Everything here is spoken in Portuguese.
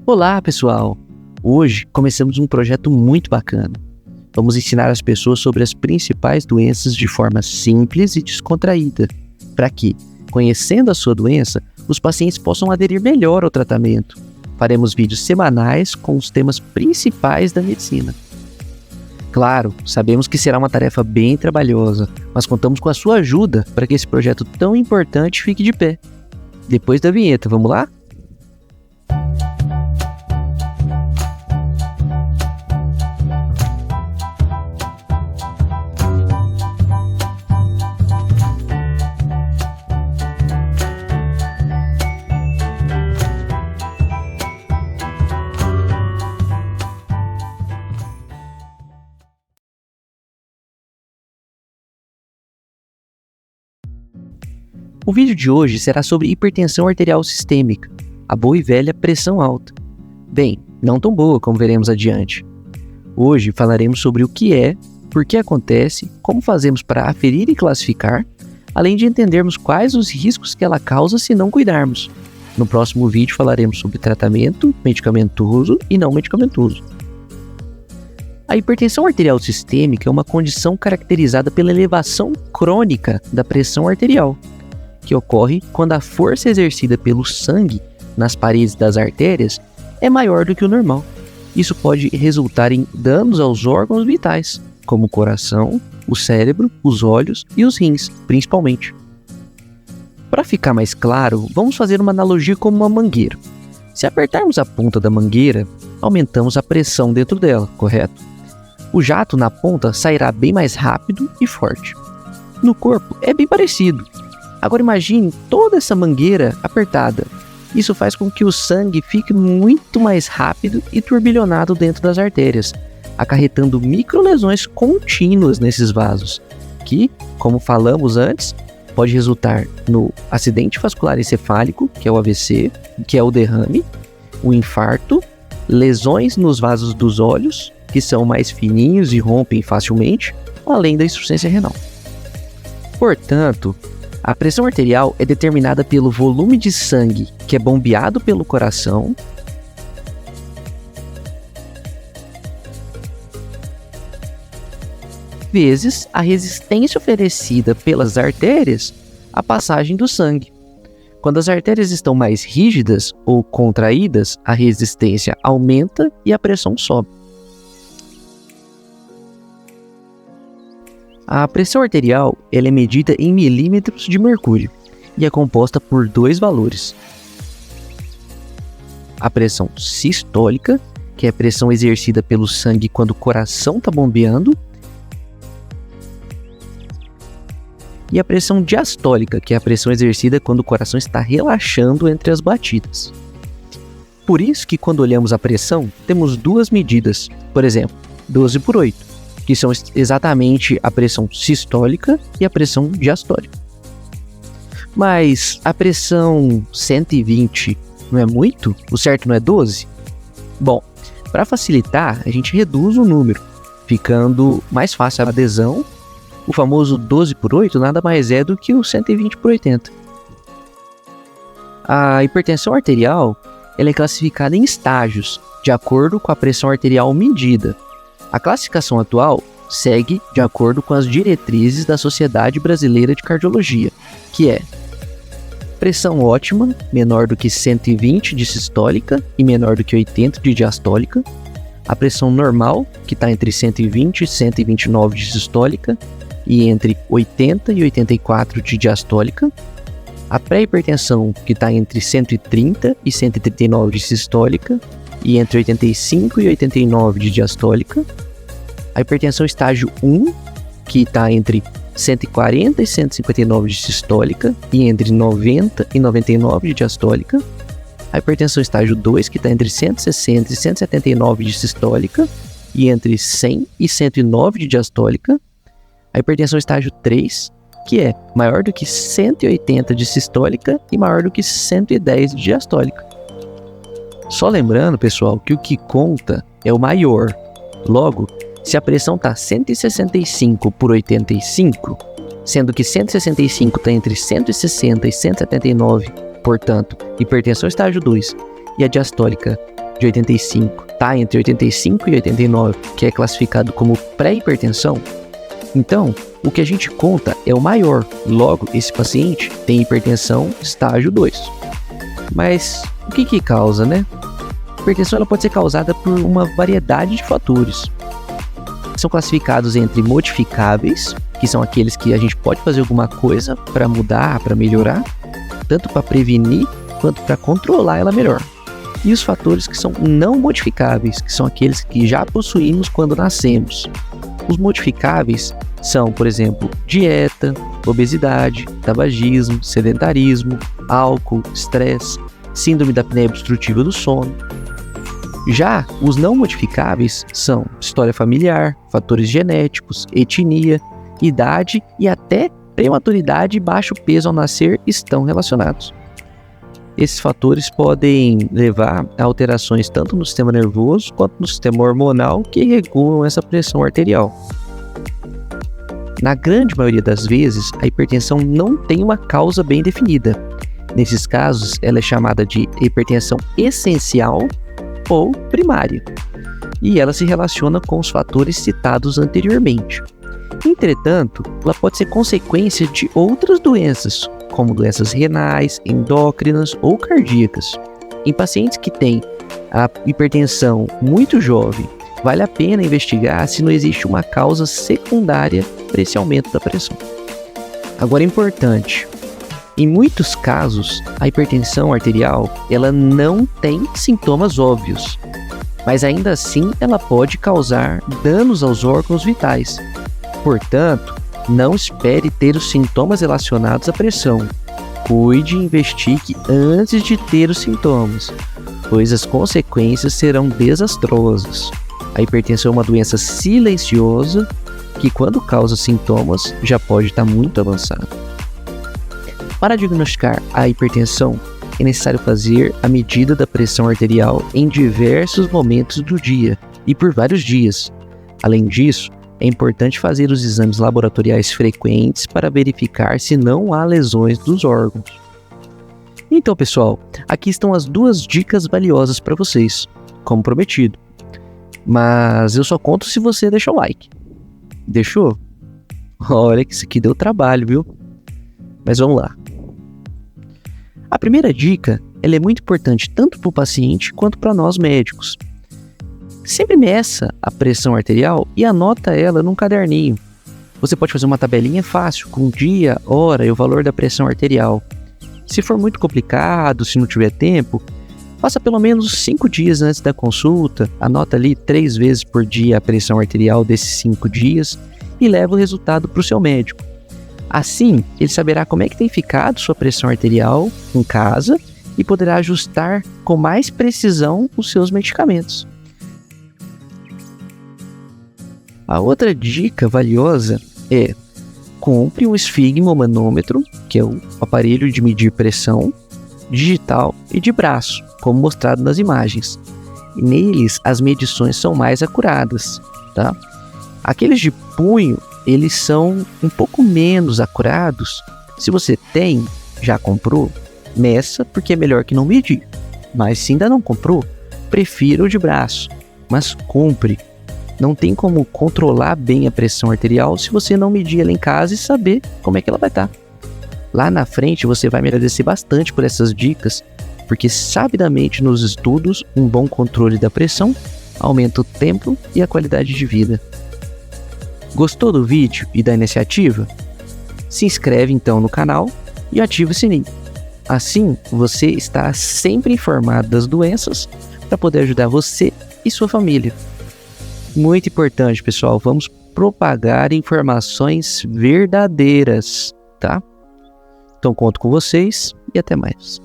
Olá, pessoal! Hoje começamos um projeto muito bacana. Vamos ensinar as pessoas sobre as principais doenças de forma simples e descontraída, para que, conhecendo a sua doença, os pacientes possam aderir melhor ao tratamento. Faremos vídeos semanais com os temas principais da medicina. Claro, sabemos que será uma tarefa bem trabalhosa, mas contamos com a sua ajuda para que esse projeto tão importante fique de pé. Depois da vinheta, vamos lá? O vídeo de hoje será sobre hipertensão arterial sistêmica, a boa e velha pressão alta. Bem, não tão boa como veremos adiante. Hoje falaremos sobre o que é, por que acontece, como fazemos para aferir e classificar, além de entendermos quais os riscos que ela causa se não cuidarmos. No próximo vídeo falaremos sobre tratamento medicamentoso e não medicamentoso. A hipertensão arterial sistêmica é uma condição caracterizada pela elevação crônica da pressão arterial, que ocorre quando a força exercida pelo sangue nas paredes das artérias é maior do que o normal. Isso pode resultar em danos aos órgãos vitais, como o coração, o cérebro, os olhos e os rins, principalmente. Para ficar mais claro, vamos fazer uma analogia como uma mangueira. Se apertarmos a ponta da mangueira, aumentamos a pressão dentro dela, correto? O jato na ponta sairá bem mais rápido e forte. No corpo é bem parecido. Agora imagine toda essa mangueira apertada. Isso faz com que o sangue fique muito mais rápido e turbilhonado dentro das artérias, acarretando microlesões contínuas nesses vasos, que, como falamos antes, pode resultar no acidente vascular encefálico, que é o AVC, que é o derrame, o infarto, lesões nos vasos dos olhos, que são mais fininhos e rompem facilmente, além da insuficiência renal. Portanto, a pressão arterial é determinada pelo volume de sangue que é bombeado pelo coração vezes a resistência oferecida pelas artérias à passagem do sangue. Quando as artérias estão mais rígidas ou contraídas, a resistência aumenta e a pressão sobe. A pressão arterial ela é medida em milímetros de mercúrio e é composta por dois valores. A pressão sistólica, que é a pressão exercida pelo sangue quando o coração está bombeando, e a pressão diastólica, que é a pressão exercida quando o coração está relaxando entre as batidas. Por isso que quando olhamos a pressão, temos duas medidas, por exemplo, 12/8. Que são exatamente a pressão sistólica e a pressão diastólica. Mas a pressão 120 não é muito? O certo não é 12? Bom, para facilitar, a gente reduz o número, ficando mais fácil a adesão. O famoso 12/8 nada mais é do que o 120/80. A hipertensão arterial ela é classificada em estágios, de acordo com a pressão arterial medida. A classificação atual segue de acordo com as diretrizes da Sociedade Brasileira de Cardiologia, que é pressão ótima, menor do que 120 de sistólica e menor do que 80 de diastólica, a pressão normal, que está entre 120 e 129 de sistólica e entre 80 e 84 de diastólica, a pré-hipertensão, que está entre 130 e 139 de sistólica e entre 85 e 89 de diastólica, a hipertensão estágio 1, que está entre 140 e 159 de sistólica e entre 90 e 99 de diastólica, a hipertensão estágio 2, que está entre 160 e 179 de sistólica e entre 100 e 109 de diastólica, a hipertensão estágio 3, que é maior do que 180 de sistólica e maior do que 110 de diastólica. Só lembrando, pessoal, que o que conta é o maior. Logo, se a pressão está 165/85, sendo que 165 está entre 160 e 179, portanto, hipertensão estágio 2, e a diastólica de 85 está entre 85 e 89, que é classificado como pré-hipertensão, então o que a gente conta é o maior. Logo, esse paciente tem hipertensão estágio 2. Mas o que causa, né? A hipertensão ela pode ser causada por uma variedade de fatores. São classificados entre modificáveis, que são aqueles que a gente pode fazer alguma coisa para mudar, para melhorar, tanto para prevenir quanto para controlar ela melhor. E os fatores que são não modificáveis, que são aqueles que já possuímos quando nascemos. Os modificáveis são, por exemplo, dieta, obesidade, tabagismo, sedentarismo, álcool, estresse, síndrome da apneia obstrutiva do sono. Já os não modificáveis são história familiar, fatores genéticos, etnia, idade e até prematuridade e baixo peso ao nascer estão relacionados. Esses fatores podem levar a alterações tanto no sistema nervoso quanto no sistema hormonal que regulam essa pressão arterial. Na grande maioria das vezes, a hipertensão não tem uma causa bem definida. Nesses casos, ela é chamada de hipertensão essencial ou primária, e ela se relaciona com os fatores citados anteriormente. Entretanto, ela pode ser consequência de outras doenças, como doenças renais, endócrinas ou cardíacas. Em pacientes que têm a hipertensão muito jovem, vale a pena investigar se não existe uma causa secundária para esse aumento da pressão. Agora é importante, em muitos casos, a hipertensão arterial ela não tem sintomas óbvios, mas ainda assim ela pode causar danos aos órgãos vitais. Portanto, não espere ter os sintomas relacionados à pressão. Cuide e investigue antes de ter os sintomas, pois as consequências serão desastrosas. A hipertensão é uma doença silenciosa que, quando causa sintomas, já pode estar muito avançada. Para diagnosticar a hipertensão, é necessário fazer a medida da pressão arterial em diversos momentos do dia e por vários dias. Além disso, é importante fazer os exames laboratoriais frequentes para verificar se não há lesões dos órgãos. Então, pessoal, aqui estão as 2 dicas valiosas para vocês, como prometido. Mas eu só conto se você deixar o like. Deixou? Olha que isso aqui deu trabalho, viu? Mas vamos lá. A primeira dica, ela é muito importante tanto para o paciente quanto para nós médicos. Sempre meça a pressão arterial e anota ela num caderninho. Você pode fazer uma tabelinha fácil, com dia, hora e o valor da pressão arterial. Se for muito complicado, se não tiver tempo, faça pelo menos 5 dias antes da consulta, anota ali 3 vezes por dia a pressão arterial desses 5 dias e leva o resultado para o seu médico. Assim, ele saberá como é que tem ficado sua pressão arterial em casa e poderá ajustar com mais precisão os seus medicamentos. A outra dica valiosa é: compre um esfigmomanômetro, que é o aparelho de medir pressão, digital e de braço, como mostrado nas imagens. E neles as medições são mais acuradas, tá? Aqueles de punho, eles são um pouco menos acurados. Se você tem, já comprou, meça, porque é melhor que não medir. Mas se ainda não comprou, prefira o de braço, mas compre. Não tem como controlar bem a pressão arterial se você não medir ela em casa e saber como é que ela vai estar. Lá na frente você vai me agradecer bastante por essas dicas, porque sabidamente nos estudos, um bom controle da pressão aumenta o tempo e a qualidade de vida. Gostou do vídeo e da iniciativa? Se inscreve então no canal e ativa o sininho. Assim você está sempre informado das doenças para poder ajudar você e sua família. Muito importante, pessoal, vamos propagar informações verdadeiras, tá? Então conto com vocês e até mais.